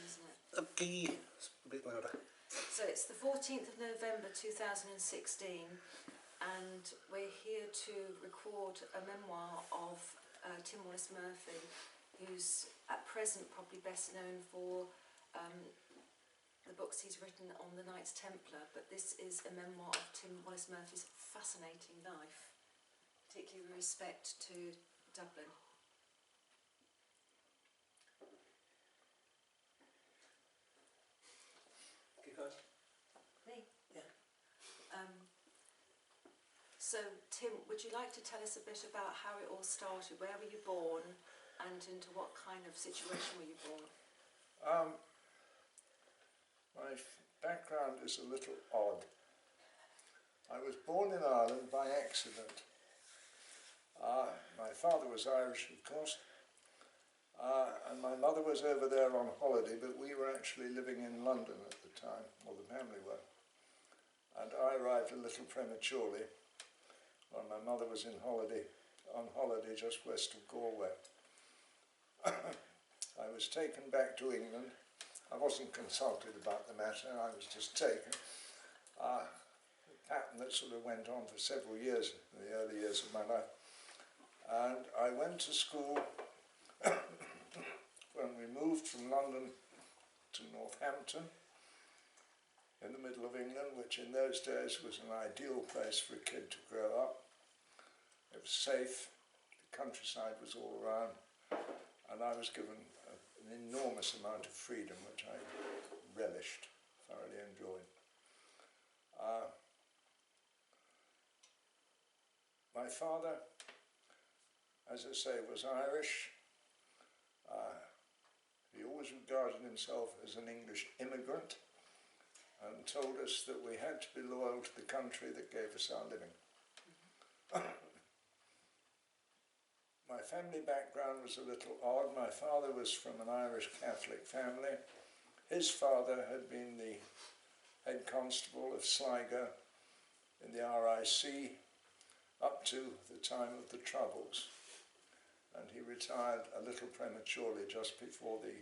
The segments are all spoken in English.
isn't it? Okay, it's a bit louder. So it's the 14th of November 2016, and we're here to record a memoir of Tim Wallace Murphy, who's at present probably best known for the books he's written on the Knights Templar, but this is a memoir of Tim Wallace Murphy's fascinating life, particularly with respect to Dublin. Keep going. Me? Yeah. So, Tim, would you like to tell us a bit about how it all started? Where were you born, and into what kind of situation were you born? My background is a little odd. I was born in Ireland by accident. My father was Irish, of course, and my mother was over there on holiday, but we were actually living in London at the time, or the family were. And I arrived a little prematurely when my mother was on holiday just west of Galway. I was taken back to England. I wasn't consulted about the matter, I was just taken. A pattern that sort of went on for several years, in the early years of my life. And I went to school when we moved from London to Northampton, in the middle of England, which in those days was an ideal place for a kid to grow up. It was safe, the countryside was all around, and I was given an enormous amount of freedom, which I relished, thoroughly enjoyed. My father, as I say, was Irish. He always regarded himself as an English immigrant and told us that we had to be loyal to the country that gave us our living. My family background was a little odd. My father was from an Irish Catholic family. His father had been the head constable of Sligo in the RIC up to the time of the Troubles. And he retired a little prematurely just before the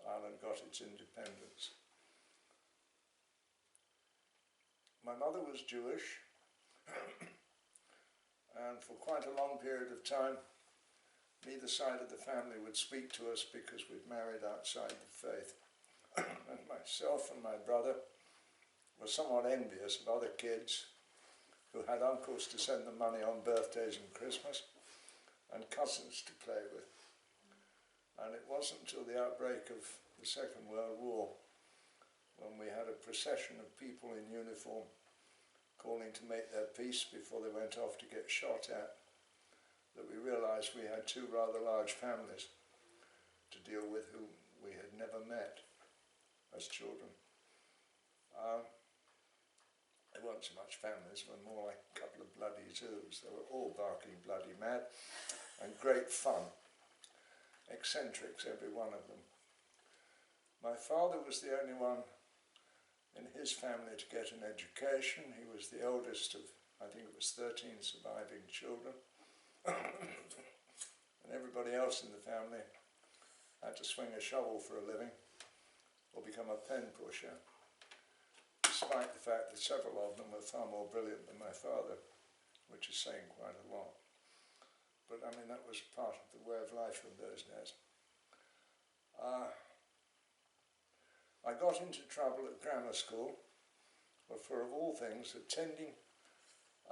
Ireland got its independence. My mother was Jewish, and for quite a long period of time, neither side of the family would speak to us because we'd married outside the faith. And myself and my brother were somewhat envious of other kids who had uncles to send them money on birthdays and Christmas, and cousins to play with. And it wasn't until the outbreak of the Second World War, when we had a procession of people in uniform calling to make their peace before they went off to get shot at, that we realised we had two rather large families to deal with whom we had never met as children. They weren't so much families, they were more like a couple of bloody zoos. They were all barking bloody mad and great fun. Eccentrics, every one of them. My father was the only one in his family to get an education. He was the eldest of, I think it was 13 surviving children. And everybody else in the family had to swing a shovel for a living or become a pen pusher, despite the fact that several of them were far more brilliant than my father, which is saying quite a lot. But I mean, that was part of the way of life in those days. I got into trouble at grammar school for, of all things, attending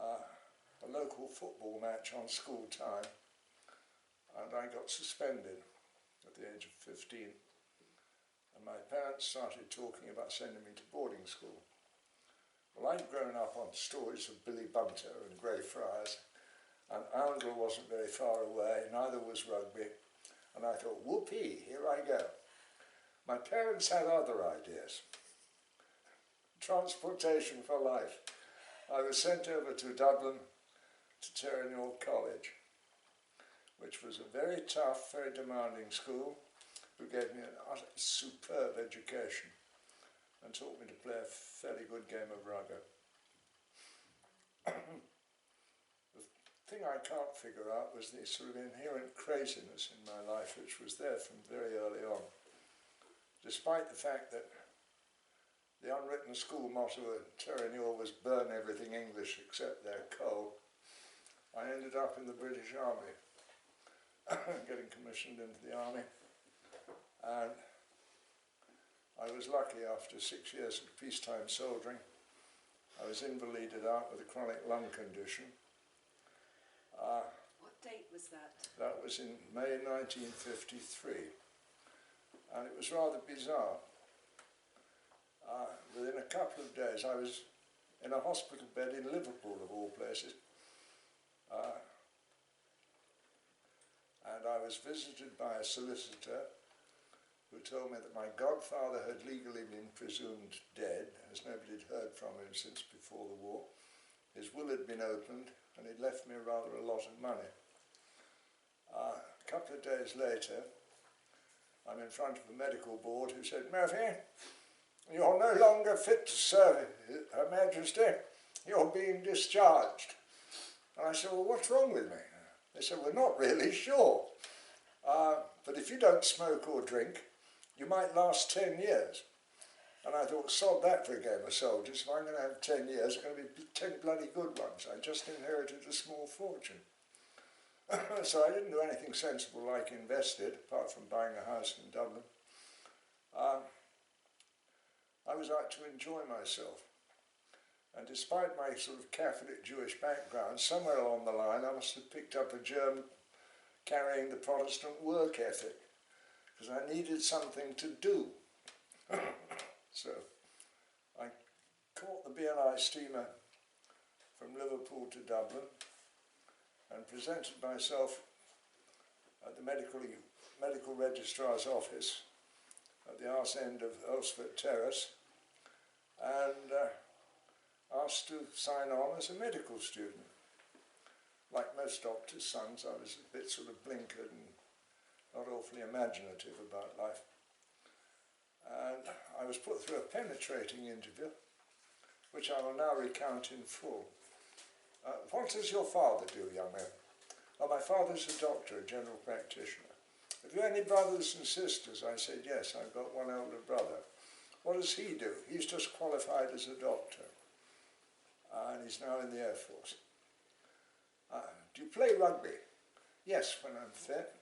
a local football match on school time, and I got suspended at the age of 15. And my parents started talking about sending me to boarding school. Well, I'd grown up on stories of Billy Bunter and Grey Friars, and Oundle wasn't very far away, neither was rugby, and I thought, whoopee, here I go. My parents had other ideas. Transportation for life. I was sent over to Dublin to Terranure College, which was a very tough, very demanding school, who gave me an superb education and taught me to play a fairly good game of rugby. The thing I can't figure out was the sort of inherent craziness in my life, which was there from very early on. Despite the fact that the unwritten school motto at Terranure was burn everything English except their coal, I ended up in the British Army, getting commissioned into the army, and I was lucky after 6 years of peacetime soldiering. I was invalided out with a chronic lung condition. What date was that? That was in May 1953, and it was rather bizarre. Within a couple of days I was in a hospital bed in Liverpool, of all places, and I was visited by a solicitor who told me that my godfather had legally been presumed dead, as nobody had heard from him since before the war. His will had been opened, and he'd left me rather a lot of money. A couple of days later, I'm in front of a medical board who said, "Murphy, you're no longer fit to serve Her Majesty. You're being discharged." And I said, "Well, what's wrong with me?" They said, "We're not really sure. But if you don't smoke or drink, you might last 10 years. And I thought, sod that for a game of soldiers. If I'm going to have 10 years, it's going to be 10 bloody good ones. I just inherited a small fortune. So I didn't do anything sensible like invested, apart from buying a house in Dublin. I was out to enjoy myself. And despite my sort of Catholic Jewish background, somewhere along the line I must have picked up a germ carrying the Protestant work ethic, because I needed something to do. So I caught the Behan steamer from Liverpool to Dublin and presented myself at the medical registrar's office at the arse end of Ulsford Terrace, and asked to sign on as a medical student. Like most doctors' sons, I was a bit sort of blinkered and not awfully imaginative about life. And I was put through a penetrating interview, which I will now recount in full. "What does your father do, young man?" "Oh, my father's a doctor, a general practitioner." "Have you any brothers and sisters?" I said, "Yes, I've got one older brother." "What does he do?" "He's just qualified as a doctor, and he's now in the Air Force." "Do you play rugby?" "Yes, when I'm fit."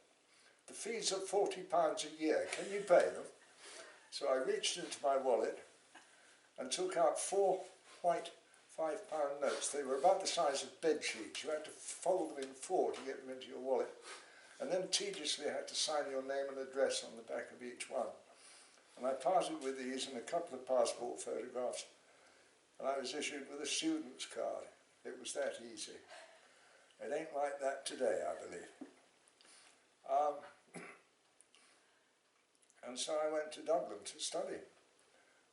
"The fees are £40 a year. Can you pay them?" So I reached into my wallet and took out 4 white £5 notes. They were about the size of bed sheets. You had to fold them in 4 to get them into your wallet, and then tediously had to sign your name and address on the back of each one. And I parted with these and a couple of passport photographs, and I was issued with a student's card. It was that easy. It ain't like that today, I believe. And so I went to Dublin to study,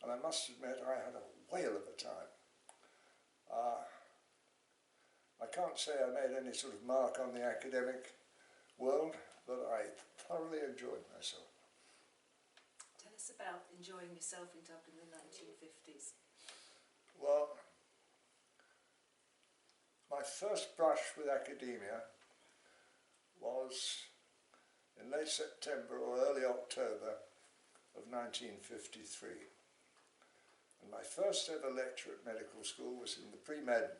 and I must admit I had a whale of a time. I can't say I made any sort of mark on the academic world, but I thoroughly enjoyed myself. Tell us about enjoying yourself in Dublin in the 1950s. Well, my first brush with academia was in late September or early October of 1953. And my first ever lecture at medical school was in the pre-med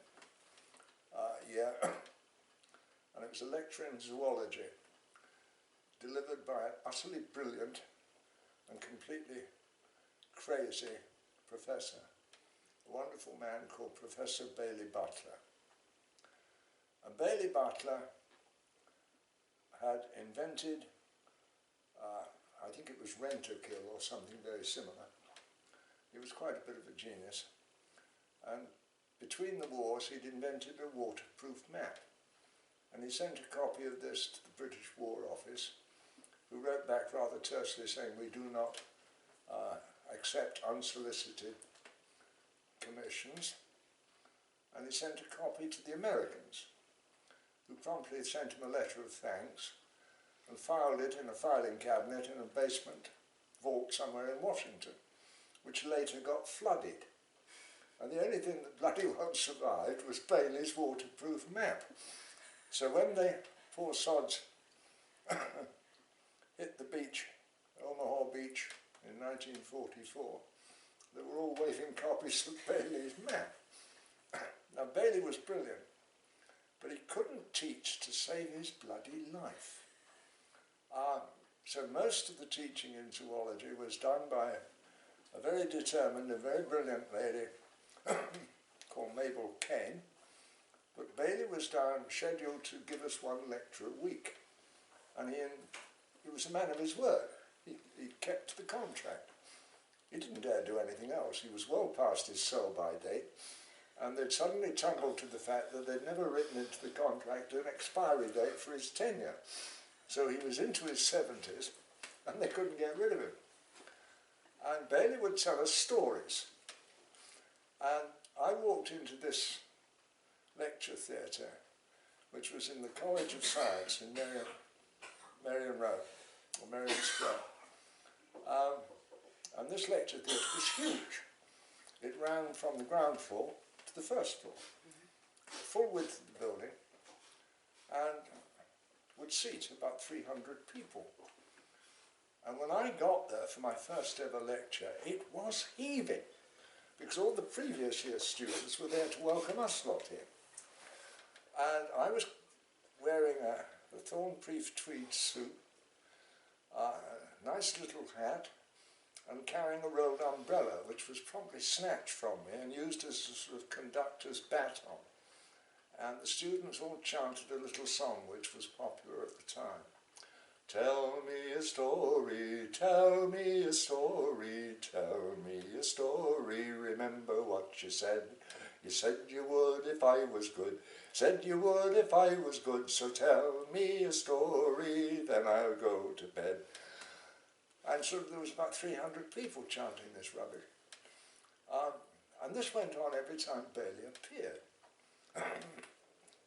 year, and it was a lecture in zoology, delivered by an utterly brilliant and completely crazy professor, a wonderful man called Professor Bailey Butler. And Bailey Butler had invented, I think it was Rent-A-Kill or something very similar. He was quite a bit of a genius, and between the wars he'd invented a waterproof map, and he sent a copy of this to the British War Office, who wrote back rather tersely saying, "We do not accept unsolicited commissions," and he sent a copy to the Americans, who promptly sent him a letter of thanks and filed it in a filing cabinet in a basement vault somewhere in Washington, which later got flooded. And the only thing that bloody well survived was Bailey's waterproof map. So when the poor sods hit the beach, Omaha Beach, in 1944, they were all waving copies of Bailey's map. Now, Bailey was brilliant, but he couldn't teach to save his bloody life. So most of the teaching in zoology was done by a very determined and very brilliant lady called Mabel Kane, but Bailey was scheduled to give us one lecture a week, and he was a man of his word. He kept the contract. He didn't dare do anything else. He was well past his sell-by date, and they'd suddenly tumbled to the fact that they'd never written into the contract an expiry date for his tenure. So he was into his 70s, and they couldn't get rid of him. And Bailey would tell us stories. And I walked into this lecture theatre, which was in the College of Science in Marion Road, or Marion Square. And this lecture theatre was huge. It ran from the ground floor to the first floor, full width of the building, and would seat about 300 people. And when I got there for my first ever lecture, it was heaving, because all the previous year's students were there to welcome us lot in. And I was wearing a Thornprief tweed suit, a nice little hat, and carrying a rolled umbrella, which was promptly snatched from me and used as a sort of conductor's baton. And the students all chanted a little song which was popular at the time. Tell me a story, tell me a story, tell me a story, remember what you said. You said you would if I was good, said you would if I was good, so tell me a story, then I'll go to bed. And so there was about 300 people chanting this rubbish. And this went on every time Bailey appeared.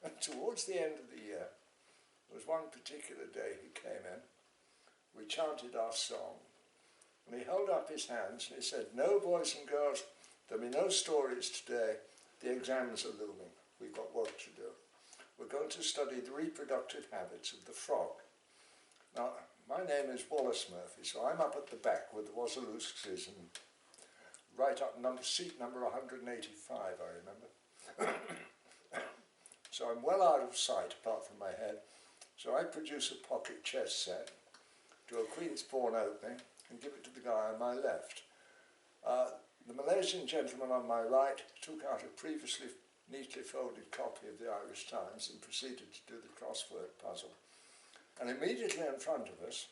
And towards the end of the year, there was one particular day he came in, we chanted our song, and he held up his hands and he said, "No, boys and girls, there'll be no stories today, the exams are looming, we've got work to do. We're going to study the reproductive habits of the frog." Now, my name is Wallace Murphy, so I'm up at the back with the Wassaloosks and right up seat number 185, I remember. So I'm well out of sight apart from my head, so I produce a pocket chess set, do a Queen's Pawn opening, and give it to the guy on my left. The Malaysian gentleman on my right took out a previously neatly folded copy of the Irish Times and proceeded to do the crossword puzzle. And immediately in front of us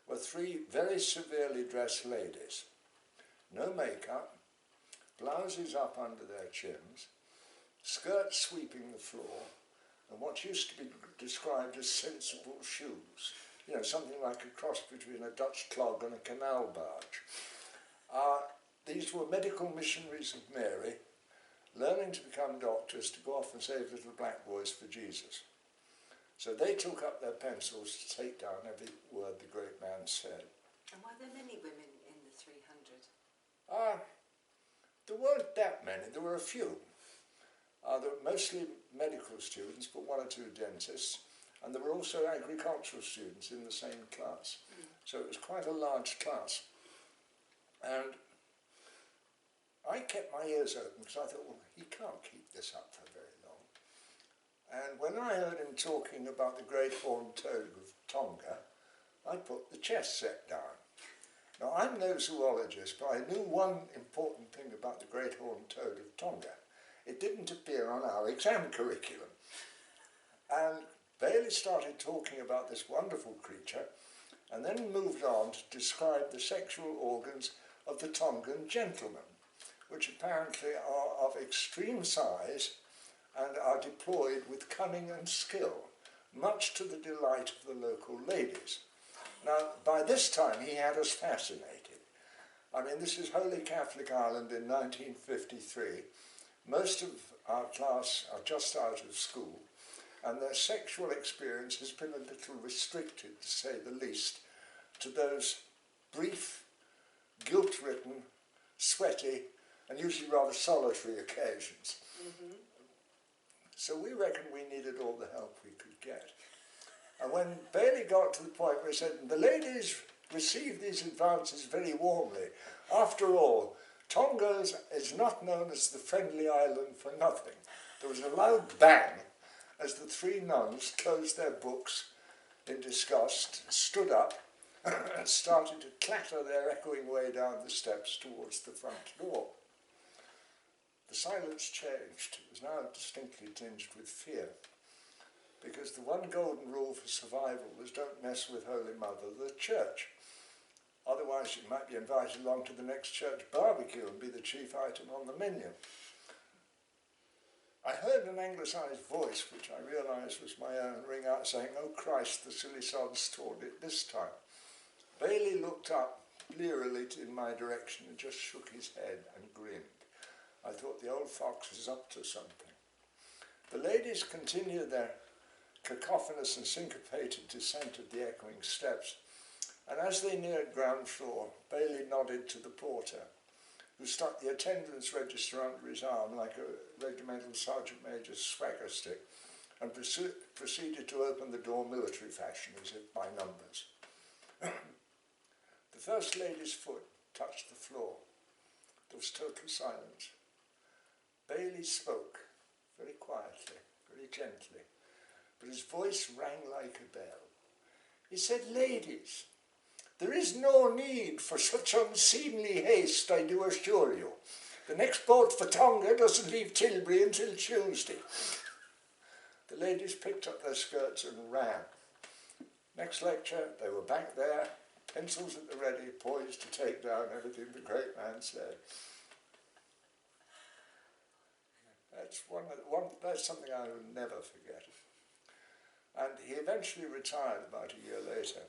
were three very severely dressed ladies. No makeup, blouses up under their chins, skirts sweeping the floor, and what used to be described as sensible shoes. You know, something like a cross between a Dutch clog and a canal barge. These were medical missionaries of Mary, learning to become doctors to go off and save little black boys for Jesus. So they took up their pencils to take down every word the great man said. And were there many women in the 300? There weren't that many, there were a few. There were mostly medical students, but one or two dentists, and there were also agricultural students in the same class. So it was quite a large class. And I kept my ears open because I thought, well, he can't keep this up for very long. And when I heard him talking about the great horned toad of Tonga, I put the chess set down. Now, I'm no zoologist, but I knew one important thing about the great horned toad of Tonga. It didn't appear on our exam curriculum. And Bailey started talking about this wonderful creature and then moved on to describe the sexual organs of the Tongan gentleman, which apparently are of extreme size and are deployed with cunning and skill, much to the delight of the local ladies. Now, by this time, he had us fascinated. I mean, this is Holy Catholic Ireland in 1953. Most of our class are just out of school, and their sexual experience has been a little restricted, to say the least, to those brief, guilt-ridden, sweaty, and usually rather solitary occasions. So we reckoned we needed all the help we could get. And when Bailey got to the point where he said, the ladies received these advances very warmly. After all, Tonga is not known as the friendly island for nothing. There was a loud bang as the three nuns closed their books in disgust, stood up, and started to clatter their echoing way down the steps towards the front door. The silence changed. It was now distinctly tinged with fear, because the one golden rule for survival was don't mess with Holy Mother, the church. Otherwise you might be invited along to the next church barbecue and be the chief item on the menu. I heard an anglicised voice, which I realised was my own, ring out saying, "Oh Christ, the silly sods taught it this time." Bailey looked up blearily in my direction and just shook his head and grinned. I thought the old fox was up to something. The ladies continued their cacophonous and syncopated descent of the echoing steps, and as they neared ground floor, Bailey nodded to the porter, who stuck the attendance register under his arm like a regimental sergeant major's swagger stick, and proceeded to open the door military fashion, as if by numbers. The first lady's foot touched the floor. There was total silence. Bailey spoke, very quietly, very gently, but his voice rang like a bell. He said, "Ladies, there is no need for such unseemly haste, I do assure you. The next boat for Tonga doesn't leave Tilbury until Tuesday." The ladies picked up their skirts and ran. Next lecture, they were back there, pencils at the ready, poised to take down everything the great man said. That's something I will never forget. And he eventually retired about a year later.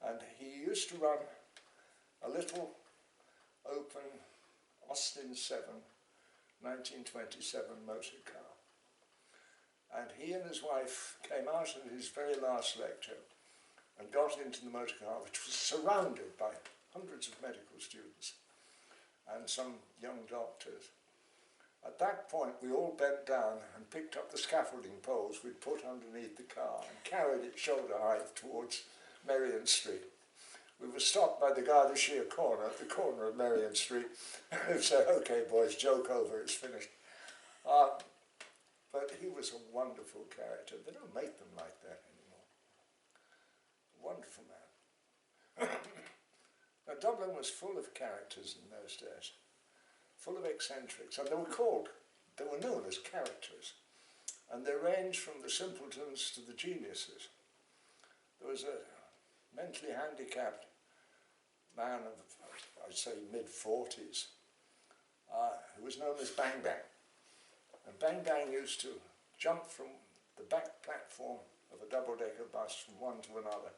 And he used to run a little open Austin 7 1927 motor car. And he and his wife came out at his very last lecture and got into the motor car, which was surrounded by hundreds of medical students and some young doctors. At that point, we all bent down and picked up the scaffolding poles we'd put underneath the car and carried it shoulder height towards Merrion Street. We were stopped by the Gardeshire corner at the corner of Merrion Street, who said, "Okay, boys, joke over, it's finished." But he was a wonderful character. They don't make them like that anymore. A wonderful man. Now, Dublin was full of characters in those days, full of eccentrics, and they were known as characters, and they ranged from the simpletons to the geniuses. There was a mentally handicapped man of, I'd say, mid-40s, who was known as Bang Bang. And Bang Bang used to jump from the back platform of a double-decker bus from one to another,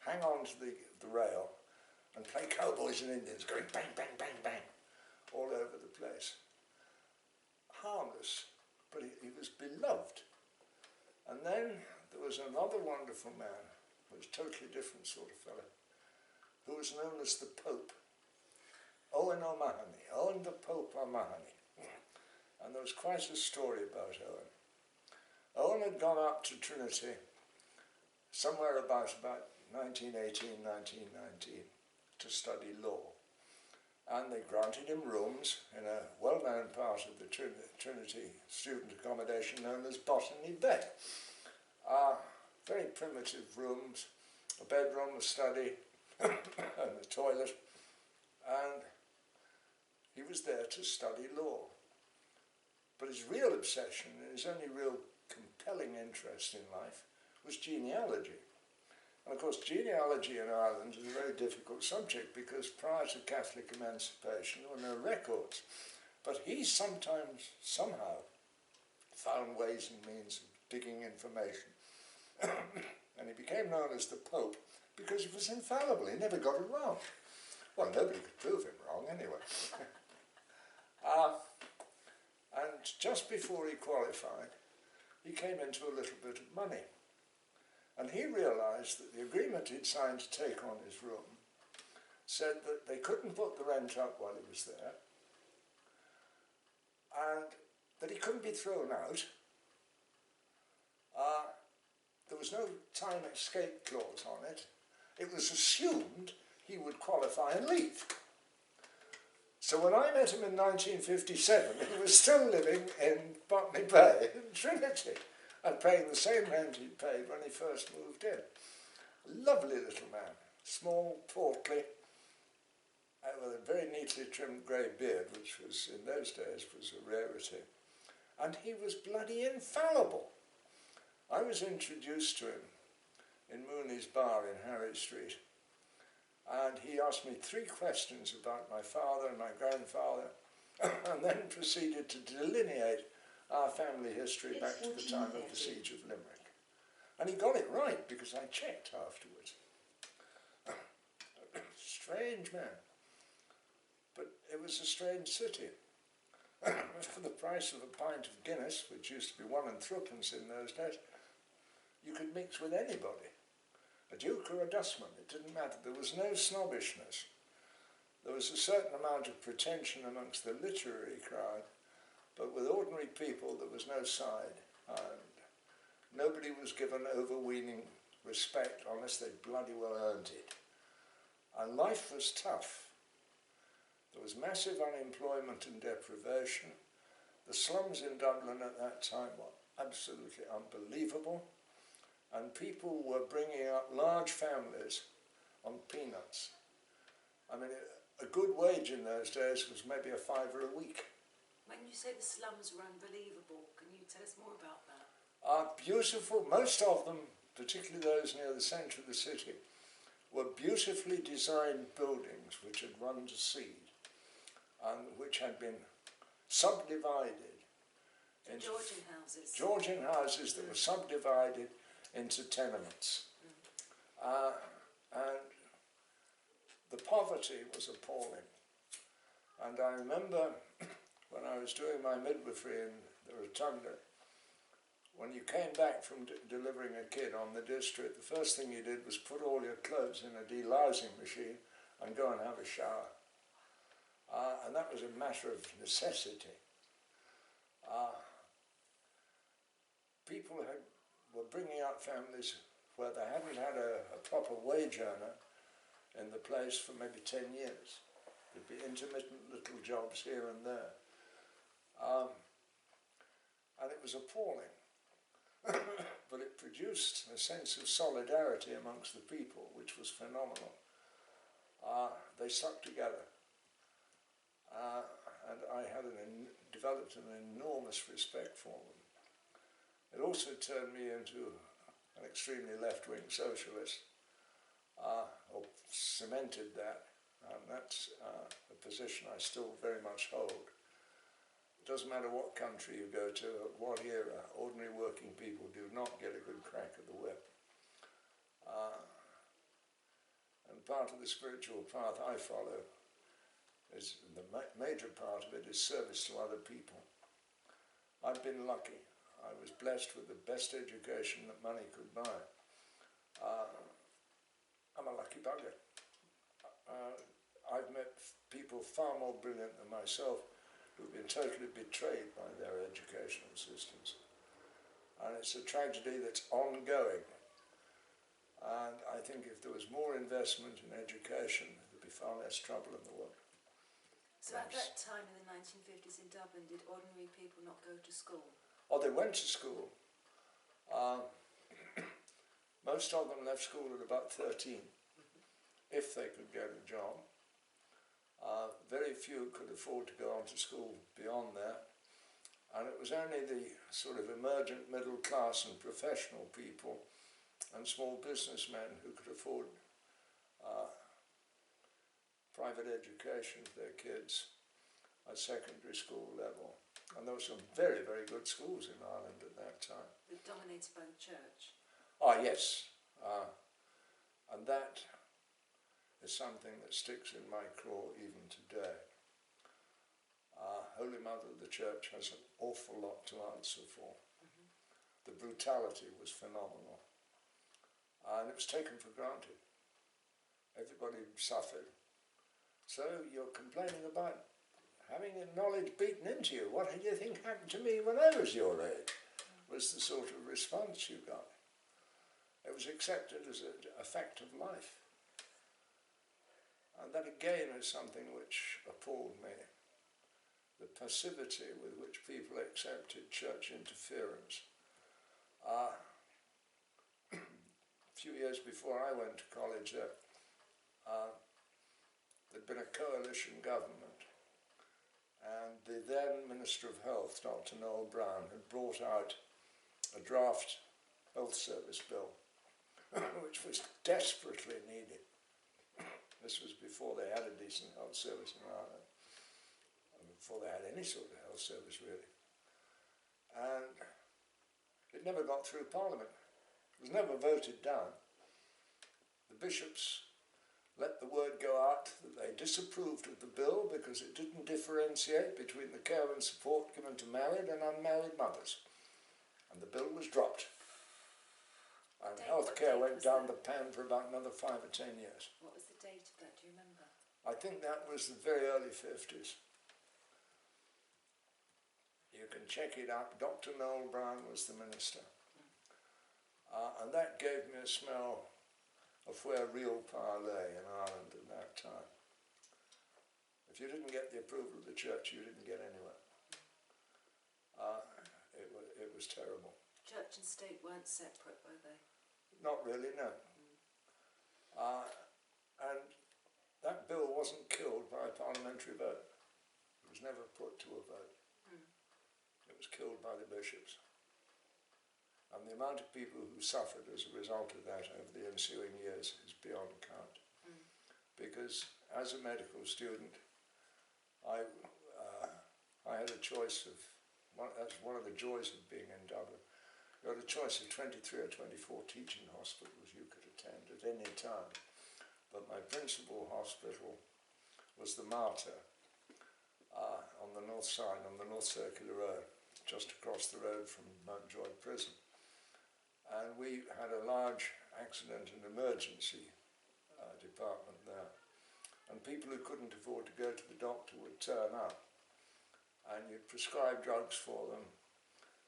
hang on to the rail, and play cowboys and Indians, going bang, bang, bang, bang, all over the place. Harmless, but he was beloved. And then there was another wonderful man, who was a totally different sort of fellow, who was known as the Pope. Owen O'Mahony, Owen the Pope O'Mahony. And there was quite a story about Owen. Owen had gone up to Trinity somewhere about 1918, 1919 to study law. And they granted him rooms in a well-known part of the Trinity student accommodation known as Botany Bay. Very primitive rooms, a bedroom, a study, and a toilet. And he was there to study law. But his real obsession, and his only real compelling interest in life, was genealogy. And of course, genealogy in Ireland is a very difficult subject because prior to Catholic emancipation there were no records. But he sometimes, somehow, found ways and means of digging information. And he became known as the Pope because he was infallible, he never got it wrong. Well, nobody could prove him wrong anyway. And just before he qualified, he came into a little bit of money. And he realised that the agreement he'd signed to take on his room said that they couldn't put the rent up while he was there, and that he couldn't be thrown out, There was no time escape clause on it. It was assumed he would qualify and leave. So when I met him in 1957, he was still living in Botany Bay in Trinity and paying the same rent he paid when he first moved in. A lovely little man, small, portly, with a very neatly trimmed grey beard, which was, in those days, was a rarity. And he was bloody infallible. I was introduced to him in Mooney's bar in Harry Street, and he asked me 3 questions about my father and my grandfather, and then proceeded to delineate our family history back to the time of the Siege of Limerick. And he got it right, because I checked afterwards. Strange man. But it was a strange city. For the price of a pint of Guinness, which used to be 1 and 3pence in those days, you could mix with anybody. A duke or a dustman, it didn't matter. There was no snobbishness. There was a certain amount of pretension amongst the literary crowd, but with ordinary people there was no side, and nobody was given overweening respect unless they bloody well earned it. And life was tough. There was massive unemployment and deprivation. The slums in Dublin at that time were absolutely unbelievable, and people were bringing up large families on peanuts. I mean, a good wage in those days was maybe a £5 a week. When you say the slums were unbelievable, can you tell us more about that? Beautiful, most of them, particularly those near the centre of the city, were beautifully designed buildings which had run to seed and which had been subdivided into Georgian houses. Georgian houses that were subdivided into tenements. And the poverty was appalling. And I remember when I was doing my midwifery in the Rotunda, when you came back from delivering a kid on the district, the first thing you did was put all your clothes in a delousing machine and go and have a shower. And that was a matter of necessity. People were bringing up families where they hadn't had a proper wage earner in the place for maybe 10 years. There'd be intermittent little jobs here and there. And it was appalling. But it produced a sense of solidarity amongst the people, which was phenomenal. They stuck together. And I had developed an enormous respect for them. It also turned me into an extremely left-wing socialist, or cemented that, and that's a position I still very much hold. It doesn't matter what country you go to, at what era, ordinary working people do not get a good crack at the whip. And part of the spiritual path I follow is, the major part of it is service to other people. I've been lucky. I was blessed with the best education that money could buy. I'm a lucky bugger. I've met people far more brilliant than myself who've been totally betrayed by their educational systems. And it's a tragedy that's ongoing. And I think if there was more investment in education, there'd be far less trouble in the world. So at that time in the 1950s in Dublin, did ordinary people not go to school? Oh, they went to school. Most of them left school at about 13, if they could get a job. Very few could afford to go on to school beyond that. And it was only the sort of emergent middle class and professional people and small businessmen who could afford private education for their kids at secondary school level. And there were some very, very good schools in Ireland at that time. Dominated by the church? Ah, yes. And that is something that sticks in my craw even today. Holy Mother of the Church has an awful lot to answer for. The brutality was phenomenal. And it was taken for granted. Everybody suffered. So you're complaining about having knowledge beaten into you. What do you think happened to me when I was your age? was the sort of response you got. It was accepted as a fact of life. And that again is something which appalled me. The passivity with which people accepted church interference. A few years before I went to college, there'd been a coalition government, and the then Minister of Health, Dr. Noel Brown, had brought out a draft health service bill, which was desperately needed. This was before they had a decent health service in Ireland, and before they had any sort of health service really. And it never got through Parliament. It was never voted down. The bishops let the word go out that they disapproved of the bill because it didn't differentiate between the care and support given to married and unmarried mothers. And the bill was dropped. And healthcare went down the pan for about another 5 or 10 years. What was the date of that, do you remember? I think that was the very early 50s. You can check it out. Dr. Noel Brown was the minister. And that gave me a smell of where real power lay in Ireland at that time. If you didn't get the approval of the church, you didn't get anywhere. It was terrible. Church and state weren't separate, were they? Not really, no. And that bill wasn't killed by a parliamentary vote. It was never put to a vote. It was killed by the bishops. And the amount of people who suffered as a result of that over the ensuing years is beyond count. Because as a medical student, I had a choice of, that's one of the joys of being in Dublin. You had a choice of 23 or 24 teaching hospitals you could attend at any time. But my principal hospital was the Martyr on the north side, on the North Circular Road, just across the road from Mountjoy Prison. And we had a large accident and emergency department there. And people who couldn't afford to go to the doctor would turn up, and you'd prescribe drugs for them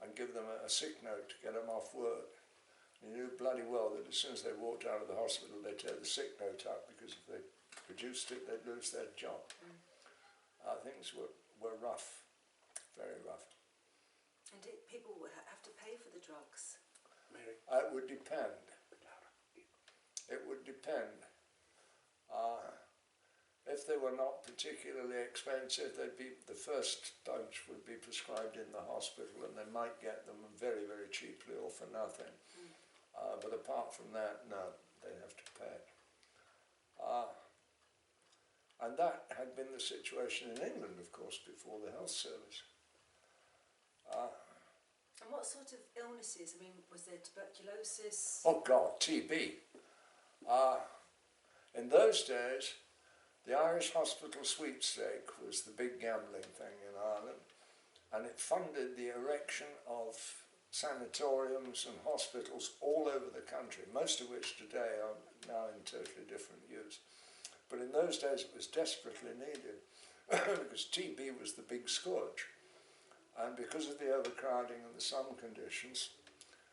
and give them a sick note to get them off work. And you knew bloody well that as soon as they walked out of the hospital, they'd tear the sick note up, because if they produced it, they'd lose their job. Things were rough, very rough. And people would have to pay for the drugs? It would depend. It would depend. If they were not particularly expensive, they'd be, the first bunch would be prescribed in the hospital, and they might get them very, very cheaply or for nothing. But apart from that, no, they'd have to pay. And that had been the situation in England, of course, before the health service. And what sort of illnesses? I mean, was there tuberculosis? Oh God, TB. In those days, the Irish Hospital Sweepstake was the big gambling thing in Ireland, and it funded the erection of sanatoriums and hospitals all over the country, most of which today are now in totally different use. But in those days it was desperately needed because TB was the big scourge. And because of the overcrowding and the sun conditions,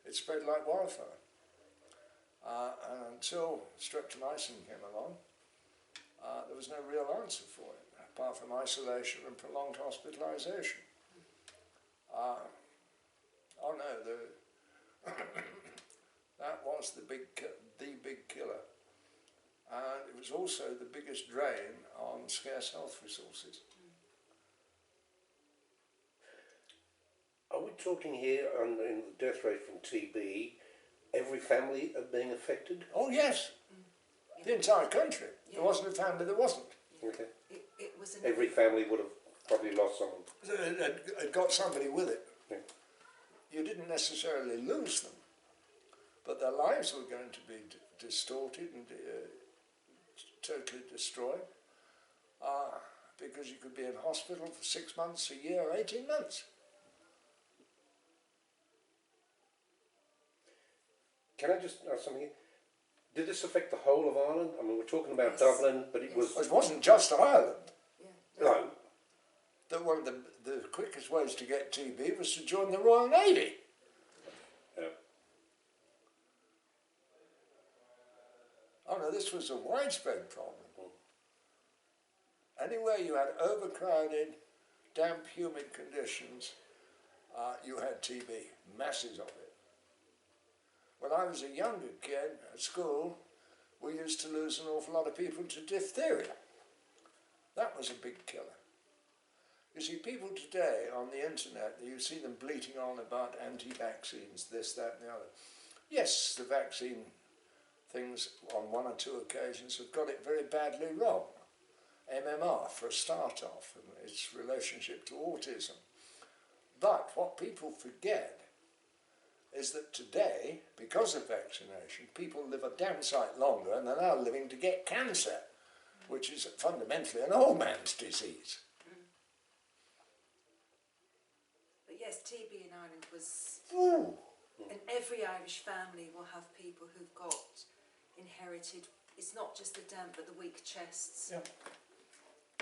it spread like wildfire. And until streptomycin came along, there was no real answer for it, apart from isolation and prolonged hospitalisation. Oh no, that was the big killer. And it was also the biggest drain on scarce health resources. Are we talking here in the death rate from TB, every family are being affected? Oh yes, the entire country. Yeah. There wasn't a family that wasn't. Okay. It was Every family would have probably lost someone. It got somebody with it. Yeah. You didn't necessarily lose them, but their lives were going to be distorted and totally destroyed, because you could be in hospital for 6 months, a year, 18 months. Can I just ask something here? Did this affect the whole of Ireland? I mean, we're talking about Dublin, but it was... It wasn't just Ireland. Yeah. No. That one of the quickest ways to get TB was to join the Royal Navy. No, this was a widespread problem. Anywhere you had overcrowded, damp, humid conditions, you had TB, masses of it. When I was a younger kid at school, we used to lose an awful lot of people to diphtheria. That was a big killer. You see, people today on the internet, you see them bleating on about anti-vaccines, this, that and the other. Yes, the vaccine things on one or two occasions have got it very badly wrong. MMR for a start off, and its relationship to autism. But what people forget is that today, because of vaccination, people live a damn sight longer and they're now living to get cancer, which is fundamentally an old man's disease. But yes, TB in Ireland was... Ooh. And every Irish family will have people who've got inherited, it's not just the damp but the weak chests. Yeah.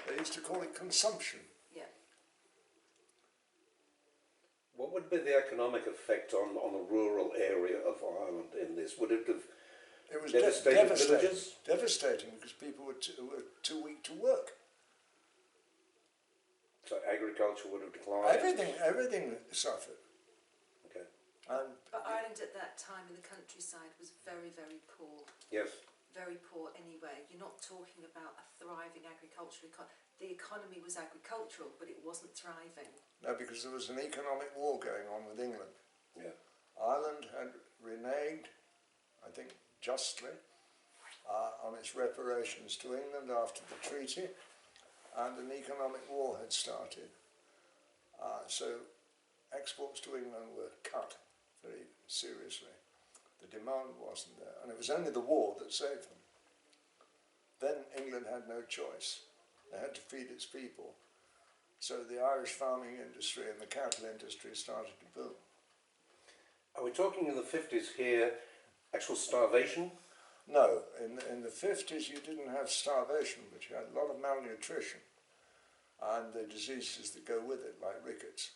They used to call it consumption. Yeah. What would be the economic effect on the rural area of Ireland in this? Would it have It was devastated devastating, villages? devastating because people were too weak to work. So agriculture would have declined? Everything suffered. Okay. But Ireland at that time in the countryside was very, very poor. Yes. Very poor anyway. You're not talking about a thriving agricultural economy. The economy was agricultural, but it wasn't thriving. No, because there was an economic war going on with England. Yeah. Ireland had reneged, I think justly, on its reparations to England after the treaty, and an economic war had started. So exports to England were cut very seriously. The demand wasn't there, and it was only the war that saved them. Then England had no choice. They had to feed its people. So the Irish farming industry and the cattle industry started to boom. Are we talking in the 50s here, actual starvation? No, in the 50s you didn't have starvation, but you had a lot of malnutrition and the diseases that go with it, like rickets.